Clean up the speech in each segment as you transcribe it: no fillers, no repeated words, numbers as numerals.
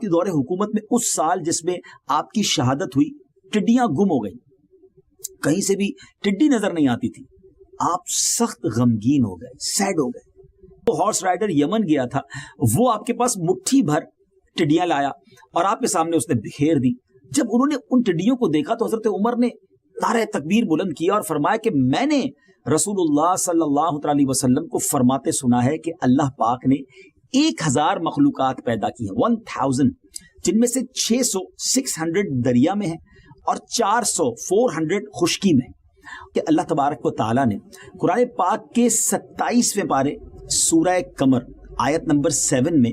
کی دور حکومت میں اس سال جس میں آپ کی شہادت ہوئی ٹڈیاں گم ہو گئی, کہیں سے بھی ٹڈی نظر نہیں آتی تھی. آپ سخت غمگین ہو گئے, سیڈ ہو گئے. وہ ہارس رائڈر یمن گیا تھا, وہ آپ کے پاس مٹھی بھر ٹڈیاں لایا اور آپ کے سامنے اس نے بکھیر دی. جب انہوں نے ان ٹڈیوں کو دیکھا تو حضرت عمر نے نعرہ تکبیر بلند کیا اور فرمایا کہ میں نے رسول اللہ صلی اللہ علیہ وسلم کو فرماتے سنا ہے کہ اللہ پاک نے 1000 مخلوقات پیدا کی ہیں, 1000, جن میں سے 600 دریا میں ہیں اور 400 خشکی میں. کہ اللہ تبارک و تعالیٰ نے قرآن پاک کے 27ویں پارے سورہ قمر آیت نمبر 7 میں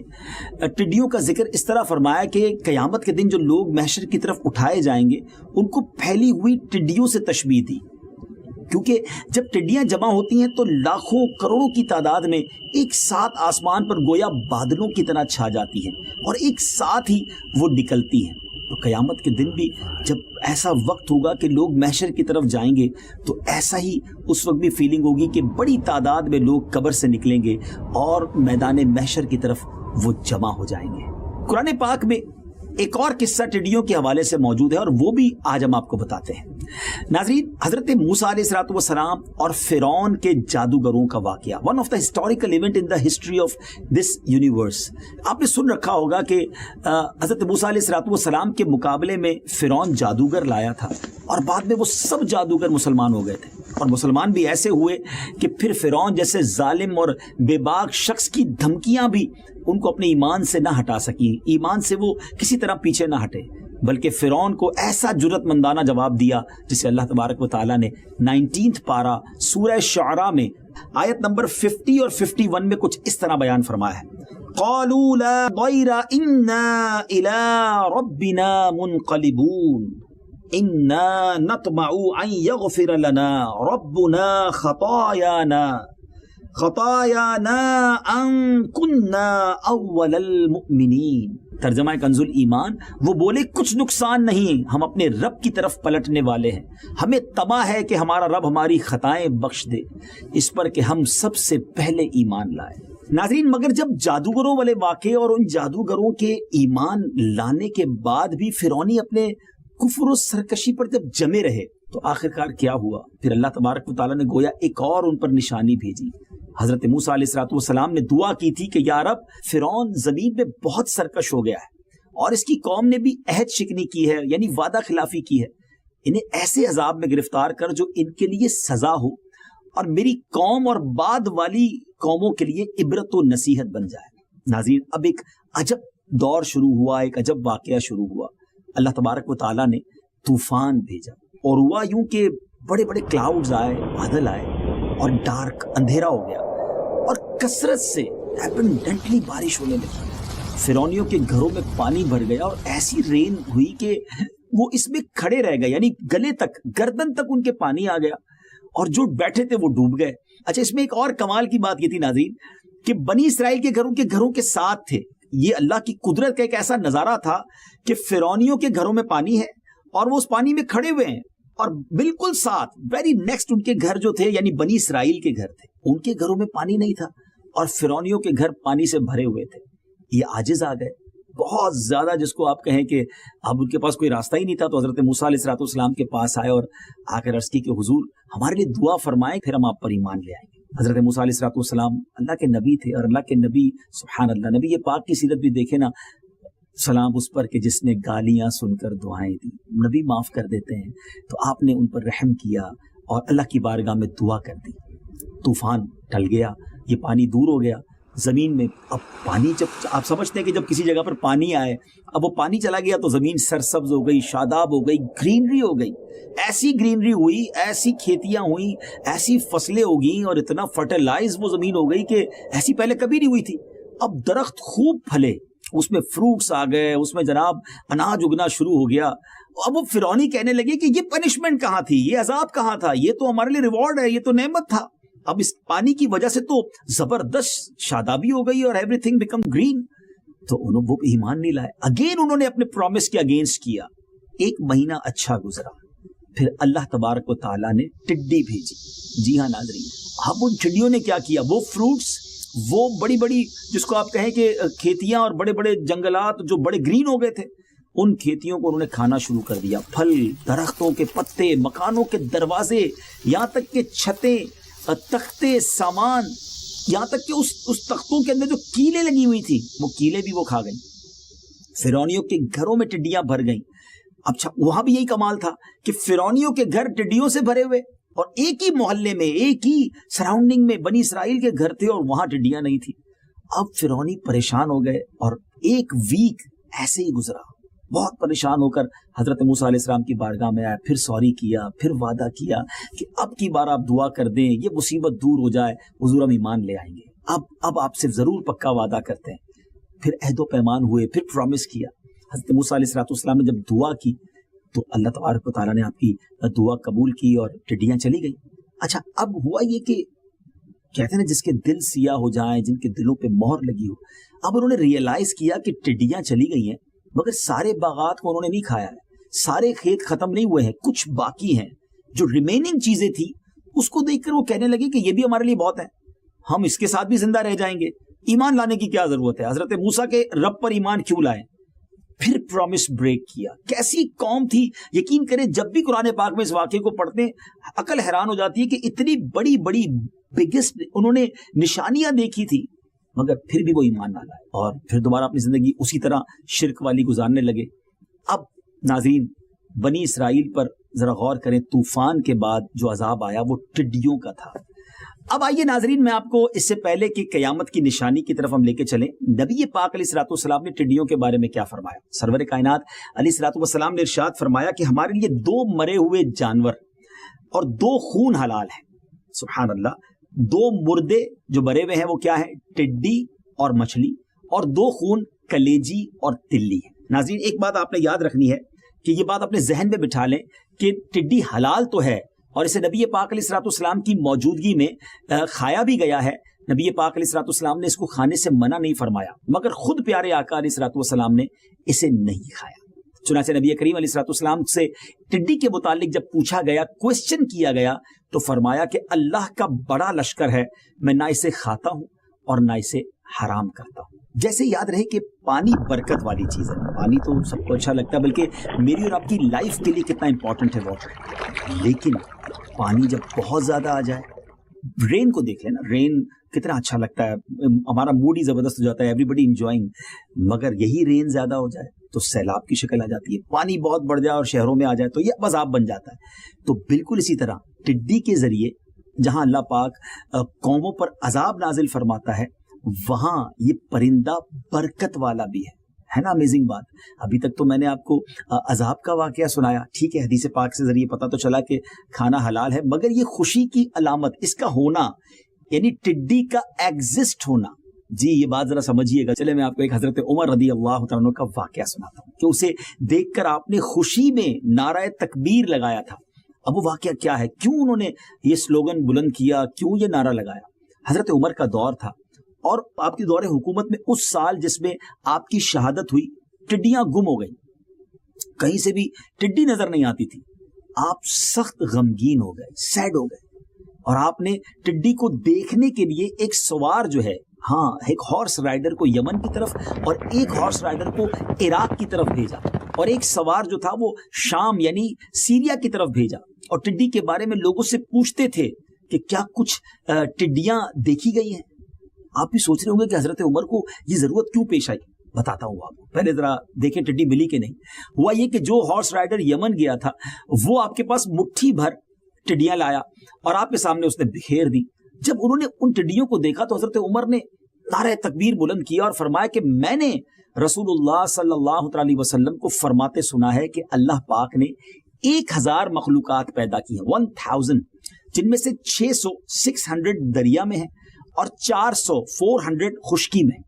ٹڈیوں کا ذکر اس طرح فرمایا کہ قیامت کے دن جو لوگ محشر کی طرف اٹھائے جائیں گے ان کو پھیلی ہوئی ٹڈیوں سے تشبیہ دی, کیونکہ جب ٹڈیاں جمع ہوتی ہیں تو لاکھوں کروڑوں کی تعداد میں ایک ساتھ آسمان پر گویا بادلوں کی طرح چھا جاتی ہیں اور ایک ساتھ ہی وہ نکلتی ہیں. تو قیامت کے دن بھی جب ایسا وقت ہوگا کہ لوگ محشر کی طرف جائیں گے تو ایسا ہی اس وقت بھی فیلنگ ہوگی کہ بڑی تعداد میں لوگ قبر سے نکلیں گے اور میدان محشر کی طرف وہ جمع ہو جائیں گے. قرآن پاک میں ایک اور قصہ ٹڈیوں کے حوالے سے موجود ہے اور وہ بھی آج ہم آپ کو بتاتے ہیں. ناظرین, حضرت موسیٰ علیہ الصلوۃ والسلام اور فرعون کے جادوگروں کا واقعہ, one of the historical event in the history of this universe. آپ نے سن رکھا ہوگا کہ حضرت موسیٰ علیہ الصلوۃ والسلام کے مقابلے میں فرعون جادوگر لایا تھا اور بعد میں وہ سب جادوگر مسلمان ہو گئے تھے, اور مسلمان بھی ایسے ہوئے کہ پھر فرعون جیسے ظالم اور بے باک شخص کی دھمکیاں بھی ان کو اپنے ایمان سے نہ ہٹا سکیں, ایمان سے وہ کسی طرح پیچھے نہ ہٹے, بلکہ فرعون کو ایسا جرأت مندانہ جواب دیا جسے اللہ تبارک و تعالیٰ نے 19 پارہ سورہ شعراء میں آیت نمبر 50 اور 51 میں کچھ اس طرح بیان فرمایا ہے. قالوا لا ضیر انا الى ربنا منقلبون انا نطمع ان یغفر لنا ربنا خطايانا ان كنا اول المؤمنین. ترجمہ کنز الایمان, وہ بولے کچھ نقصان نہیں, ہم اپنے رب کی طرف پلٹنے والے ہیں, ہمیں طمع ہے کہ ہمارا رب ہماری خطائیں بخش دے اس پر کہ ہم سب سے پہلے ایمان لائے. ناظرین, مگر جب جادوگروں والے واقعے اور ان جادوگروں کے ایمان لانے کے بعد بھی فرعونی اپنے کفر و سرکشی پر جب جمے رہے تو آخرکار کیا ہوا؟ پھر اللہ تبارک و تعالیٰ نے گویا ایک اور ان پر نشانی بھیجی. حضرت موسیٰ علیہ الصلوۃ والسلام نے دعا کی تھی کہ یا رب, فرعون زمین میں بہت سرکش ہو گیا ہے اور اس کی قوم نے بھی عہد شکنی کی ہے, یعنی وعدہ خلافی کی ہے, انہیں ایسے عذاب میں گرفتار کر جو ان کے لیے سزا ہو اور میری قوم اور بعد والی قوموں کے لیے عبرت و نصیحت بن جائے. ناظرین, اب ایک عجب دور شروع ہوا, ایک عجب واقعہ شروع ہوا. اللہ تبارک و تعالیٰ نے طوفان بھیجا اور ہوا یوں کہ بڑے بڑے کلاؤڈز آئے, بادل آئے اور ڈارک اندھیرا ہو گیا اور کثرت سے ایبنڈنٹلی بارش ہونے لگی. فرعونیوں کے گھروں میں پانی بھر گیا اور ایسی رین ہوئی کہ وہ اس میں کھڑے رہ گئے, یعنی گلے تک, گردن تک ان کے پانی آ گیا اور جو بیٹھے تھے وہ ڈوب گئے. اچھا, اس میں ایک اور کمال کی بات یہ تھی ناظرین کہ بنی اسرائیل کے گھروں کے ساتھ تھے. یہ اللہ کی قدرت کا ایک ایسا نظارہ تھا کہ فرعونیوں کے گھروں میں پانی ہے اور وہ اس پانی میں کھڑے ہوئے ہیں اور بالکل ساتھ ویری نیکسٹ ان کے گھر جو تھے, یعنی بنی اسرائیل کے گھر تھے, ان کے گھروں میں پانی نہیں تھا اور فرعونیوں کے گھر پانی سے بھرے ہوئے تھے. یہ عاجز آ گئے بہت زیادہ, جس کو آپ کہیں کہ اب ان کے پاس کوئی راستہ ہی نہیں تھا. تو حضرت موسیٰ علیہ الصلوۃ والسلام کے پاس آئے اور آ کر عرض کی کہ حضور ہمارے لیے دعا فرمائیں, پھر ہم آپ پر ایمان لے آئیں گے. حضرت موسیٰ علیہ الصلوۃ والسلام اللہ کے نبی تھے اور اللہ کے نبی, سبحان اللہ, نبی یہ پاک کی سیرت بھی دیکھے نا, سلام اس پر کہ جس نے گالیاں سن کر دعائیں دی. نبی معاف کر دیتے ہیں, تو آپ نے ان پر رحم کیا اور اللہ کی بارگاہ میں دعا کر دی. طوفان ٹل گیا, یہ پانی دور ہو گیا زمین میں. اب پانی, جب آپ سمجھتے ہیں کہ جب کسی جگہ پر پانی آئے, اب وہ پانی چلا گیا تو زمین سرسبز ہو گئی, شاداب ہو گئی, گرینری ہو گئی. ایسی گرینری ہوئی, ایسی کھیتیاں ہوئیں, ایسی فصلیں ہو گئیں اور اتنا فرٹیلائز وہ زمین ہو گئی کہ ایسی پہلے کبھی نہیں ہوئی تھی. اب درخت خوب پھلے, اس میں فروٹس آ گئے, اس میں جناب اناج اگنا شروع ہو گیا. اب وہ فرعونی کہنے لگے کہ یہ پنشمنٹ کہاں تھی, یہ عذاب کہاں تھا, یہ تو ہمارے لیے ریوارڈ ہے, یہ تو نعمت تھا. اب اس پانی کی وجہ سے تو زبردست شادابی ہو گئی اور ایوری تھنگ بیکم گرین. تو انہوں وہ ایمان نہیں لائے. اگین انہوں نے اپنے پرومس کے اگینسٹ کیا. 1 مہینہ اچھا گزرا, پھر اللہ تبارک و تعالیٰ نے ٹڈی بھیجی. جی ہاں ناظرین, اب ان ٹڈیوں نے کیا کیا, وہ فروٹس وہ بڑی بڑی جس کو آپ کہیں کہ کھیتیاں اور بڑے بڑے جنگلات جو بڑے گرین ہو گئے تھے، ان کھیتیوں کو انہوں نے کھانا شروع کر دیا. پھل، درختوں کے پتے، مکانوں کے دروازے، یہاں تک کہ چھتیں، تختے، سامان، یہاں تک کہ اس تختوں کے اندر جو کیلیں لگی ہوئی تھی وہ کیلیں بھی وہ کھا گئیں. فرعونیوں کے گھروں میں ٹڈیاں بھر گئیں. اچھا وہاں بھی یہی کمال تھا کہ فرعونیوں کے گھر ٹڈیوں سے بھرے ہوئے، اور ایک ہی محلے میں، ایک ہی سراؤنڈنگ میں بنی اسرائیل کے گھر تھے اور وہاں ٹڈیاں نہیں تھی. اب فرعونی پریشان ہو گئے اور ایک ویک ایسے ہی گزرا. بہت پریشان ہو کر حضرت موسیٰ علیہ السلام کی بارگاہ میں آیا، پھر سوری کیا، پھر وعدہ کیا کہ اب کی بار آپ دعا کر دیں، یہ مصیبت دور ہو جائے، حضور ہم ایمان لے آئیں گے، اب آپ سے ضرور پکا وعدہ کرتے ہیں. پھر عہد و پیمان ہوئے، پھر پرومس کیا. حضرت موسیٰ علیہ السلام نے جب دعا کی تو اللہ تبارک و تعالیٰ نے آپ کی دعا قبول کی اور ٹڈیاں چلی گئی. اچھا اب ہوا یہ کہ کہتے ہیں جس کے دل سیاہ ہو جائیں، جن کے دلوں پہ مہر لگی ہو، اب انہوں نے ریئلائز کیا کہ ٹڈیاں چلی گئی ہیں مگر سارے باغات کو انہوں نے نہیں کھایا ہے، سارے کھیت ختم نہیں ہوئے ہیں، کچھ باقی ہیں. جو ریمیننگ چیزیں تھی اس کو دیکھ کر وہ کہنے لگے کہ یہ بھی ہمارے لیے بہت ہے، ہم اس کے ساتھ بھی زندہ رہ جائیں گے، ایمان لانے کی کیا ضرورت ہے، حضرت موسیٰ کے رب پر ایمان کیوں لائیں. پھر پرومس بریک کیا. کیسی قوم تھی، یقین کریں جب بھی قرآن پاک میں اس واقعے کو پڑھتے ہیں عقل حیران ہو جاتی ہے کہ اتنی بڑی بڑی بگیسٹ انہوں نے نشانیاں دیکھی تھی مگر پھر بھی وہ ایمان نہ لائے اور پھر دوبارہ اپنی زندگی اسی طرح شرک والی گزارنے لگے. اب ناظرین بنی اسرائیل پر ذرا غور کریں، طوفان کے بعد جو عذاب آیا وہ ٹڈیوں کا تھا. اب آئیے ناظرین میں آپ کو اس سے پہلے کہ قیامت کی نشانی کی طرف ہم لے کے چلیں. نبی پاک علیہ الصلوۃ والسلام نے ٹڈیوں کے بارے میں کیا فرمایا؟ سرور کائنات علیہ الصلوۃ والسلام نے ارشاد فرمایا کہ ہمارے لیے 2 مرے ہوئے جانور اور 2 خون حلال ہیں. سبحان اللہ. 2 مردے جو مرے ہوئے ہیں وہ کیا ہیں؟ ٹڈی اور مچھلی، اور 2 خون کلیجی اور تلی ہے. ناظرین ایک بات آپ نے یاد رکھنی ہے کہ یہ بات اپنے ذہن میں بٹھا لیں کہ ٹڈی حلال تو ہے اور اسے نبی پاک علیہ الصلوۃ والسلام کی موجودگی میں کھایا بھی گیا ہے. نبی پاک علیہ الصلوۃ والسلام نے اس کو کھانے سے منع نہیں فرمایا مگر خود پیارے آقا علیہ الصلوۃ والسلام نے اسے نہیں کھایا. چنانچہ نبی کریم علیہ الصلوۃ والسلام سے ٹڈی کے متعلق جب پوچھا گیا، کوسچن کیا گیا تو فرمایا کہ اللہ کا بڑا لشکر ہے، میں نہ اسے کھاتا ہوں اور نہ اسے حرام کرتا ہوں. جیسے یاد رہے کہ پانی برکت والی چیز ہے، پانی تو سب کو اچھا لگتا ہے، بلکہ میری اور آپ کی لائف کے لیے کتنا امپورٹنٹ ہے واٹر. لیکن پانی جب بہت زیادہ آ جائے، رین کو دیکھ لیں نا، رین کتنا اچھا لگتا ہے، ہمارا موڈ ہی زبردست ہو جاتا ہے، ایوری بڈی انجوائنگ. مگر یہی رین زیادہ ہو جائے تو سیلاب کی شکل آ جاتی ہے، پانی بہت بڑھ جائے اور شہروں میں آ جائے تو یہ عذاب بن جاتا ہے. تو بالکل اسی طرح ٹڈی کے ذریعے جہاں اللہ پاک قوموں پر عذاب نازل فرماتا ہے وہاں یہ پرندہ برکت والا بھی ہے نا. امیزنگ بات. ابھی تک تو میں نے آپ کو عذاب کا واقعہ سنایا، ٹھیک ہے، حدیث پاک سے ذریعے پتہ تو چلا کہ کھانا حلال ہے، مگر یہ خوشی کی علامت، اس کا ہونا، یعنی ٹڈی کا ایگزسٹ ہونا، جی یہ بات ذرا سمجھیے گا. چلے میں آپ کو ایک حضرت عمر رضی اللہ تعالیٰ عنہ کا واقعہ سناتا ہوں کہ اسے دیکھ کر آپ نے خوشی میں نعرہ تکبیر لگایا تھا. اب وہ واقعہ کیا ہے، کیوں انہوں نے یہ سلوگن بلند کیا، کیوں یہ نعرہ لگایا؟ حضرت عمر کا دور تھا اور آپ کی دور حکومت میں اس سال جس میں آپ کی شہادت ہوئی ٹڈیاں گم ہو گئی، کہیں سے بھی ٹڈی نظر نہیں آتی تھی. آپ سخت غمگین ہو گئے، سیڈ ہو گئے اور آپ نے ٹڈی کو دیکھنے کے لیے ایک سوار جو ہے، ہاں ایک ہارس رائڈر کو یمن کی طرف اور ایک ہارس رائڈر کو عراق کی طرف بھیجا اور ایک سوار جو تھا وہ شام یعنی سیریا کی طرف بھیجا اور ٹڈی کے بارے میں لوگوں سے پوچھتے تھے کہ کیا کچھ ٹڈیاں دیکھی گئی ہیں. آپ بھی سوچ رہے ہوں گے کہ حضرت عمر کو یہ ضرورت کیوں پیش آئی. بتاتا ہوں آپ کو، پہلے ذرا دیکھیں ٹڈی ملی کہ نہیں. ہوا یہ کہ جو ہارس رائڈر یمن گیا تھا وہ آپ کے پاس مٹھی بھر ٹڈیاں لایا اور آپ کے سامنے اس نے بکھیر دی. جب انہوں نے ان ٹڈیوں کو دیکھا تو حضرت عمر نے نعرہ تکبیر بلند کیا اور فرمایا کہ میں نے رسول اللہ صلی اللہ علیہ وسلم کو فرماتے سنا ہے کہ اللہ پاک نے 1000 مخلوقات پیدا کی ہیں، 1000، جن میں سے 600 دریا میں ہیں اور 400 خشکی میں،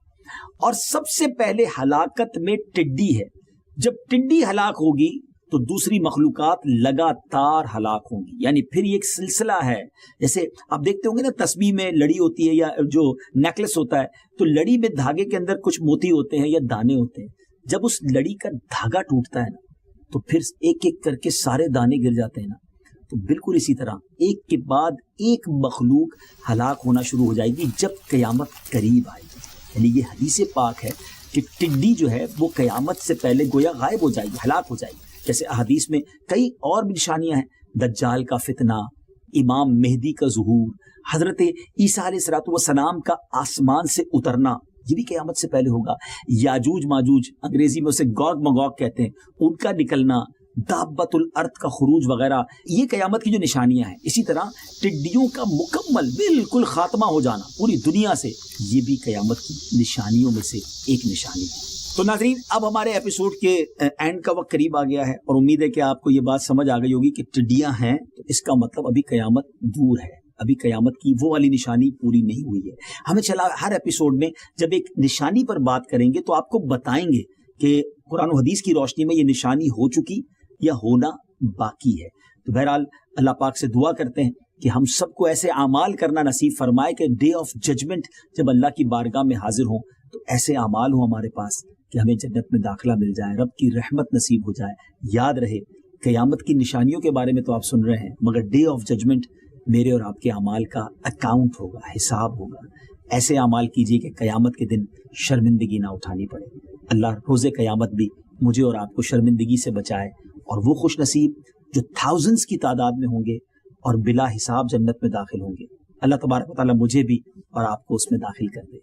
اور سب سے پہلے ہلاکت میں ٹڈی ہے. جب ٹڈی ہلاک ہوگی تو دوسری مخلوقات لگاتار ہلاک ہوں گی، یعنی پھر یہ ایک سلسلہ ہے. جیسے آپ دیکھتے ہوں گے نا تسبیح میں لڑی ہوتی ہے یا جو نیکلس ہوتا ہے تو لڑی میں دھاگے کے اندر کچھ موتی ہوتے ہیں یا دانے ہوتے ہیں. جب اس لڑی کا دھاگا ٹوٹتا ہے نا تو پھر ایک ایک کر کے سارے دانے گر جاتے ہیں نا، تو بالکل اسی طرح ایک کے بعد ایک مخلوق ہلاک ہونا شروع ہو جائے گی جب قیامت قریب آئے گی. یعنی یہ حدیث پاک ہے کہ ٹڈی جو ہے وہ قیامت سے پہلے گویا غائب ہو جائے گی, ہلاک ہو جائے گی. جیسے احادیث میں کئی اور بھی نشانیاں ہیں, دجال کا فتنہ, امام مہدی کا ظہور, حضرت عیسیٰ علیہ الصلوۃ والسلام کا آسمان سے اترنا, یہ بھی قیامت سے پہلے ہوگا. یاجوج ماجوج, انگریزی میں اسے گوگ مگوگ کہتے ہیں, ان کا نکلنا, دابت الارض کا خروج وغیرہ, یہ قیامت کی جو نشانیاں ہیں. اسی طرح ٹڈیوں کا مکمل بالکل خاتمہ ہو جانا پوری دنیا سے, یہ بھی قیامت کی نشانیوں میں سے ایک نشانی ہے. تو ناظرین, اب ہمارے ایپیسوڈ کے اینڈ کا وقت قریب آ گیا ہے اور امید ہے کہ آپ کو یہ بات سمجھ آ گئی ہوگی کہ ٹڈیاں ہیں تو اس کا مطلب ابھی قیامت دور ہے, ابھی قیامت کی وہ والی نشانی پوری نہیں ہوئی ہے. ہمیں چلا ہر ایپیسوڈ میں جب ایک نشانی پر بات کریں گے تو آپ کو بتائیں گے کہ قرآن و حدیث کی روشنی میں یہ نشانی ہو چکی یا ہونا باقی ہے. تو بہرحال اللہ پاک سے دعا کرتے ہیں کہ ہم سب کو ایسے اعمال کرنا نصیب فرمائے کہ ڈے آف ججمنٹ جب اللہ کی بارگاہ میں حاضر ہوں تو ایسے اعمال ہوں ہمارے پاس کہ ہمیں جنت میں داخلہ مل جائے, رب کی رحمت نصیب ہو جائے. یاد رہے قیامت کی نشانیوں کے بارے میں تو آپ سن رہے ہیں, مگر ڈے آف ججمنٹ میرے اور آپ کے اعمال کا اکاؤنٹ ہوگا, حساب ہوگا. ایسے اعمال کیجیے کہ قیامت کے دن شرمندگی نہ اٹھانی پڑے. اللہ روز قیامت بھی مجھے اور آپ کو شرمندگی سے بچائے اور وہ خوش نصیب جو تھاؤزنڈز کی تعداد میں ہوں گے اور بلا حساب جنت میں داخل ہوں گے. اللہ تبارک و تعالیٰ مجھے بھی اور آپ کو اس میں داخل کر دے.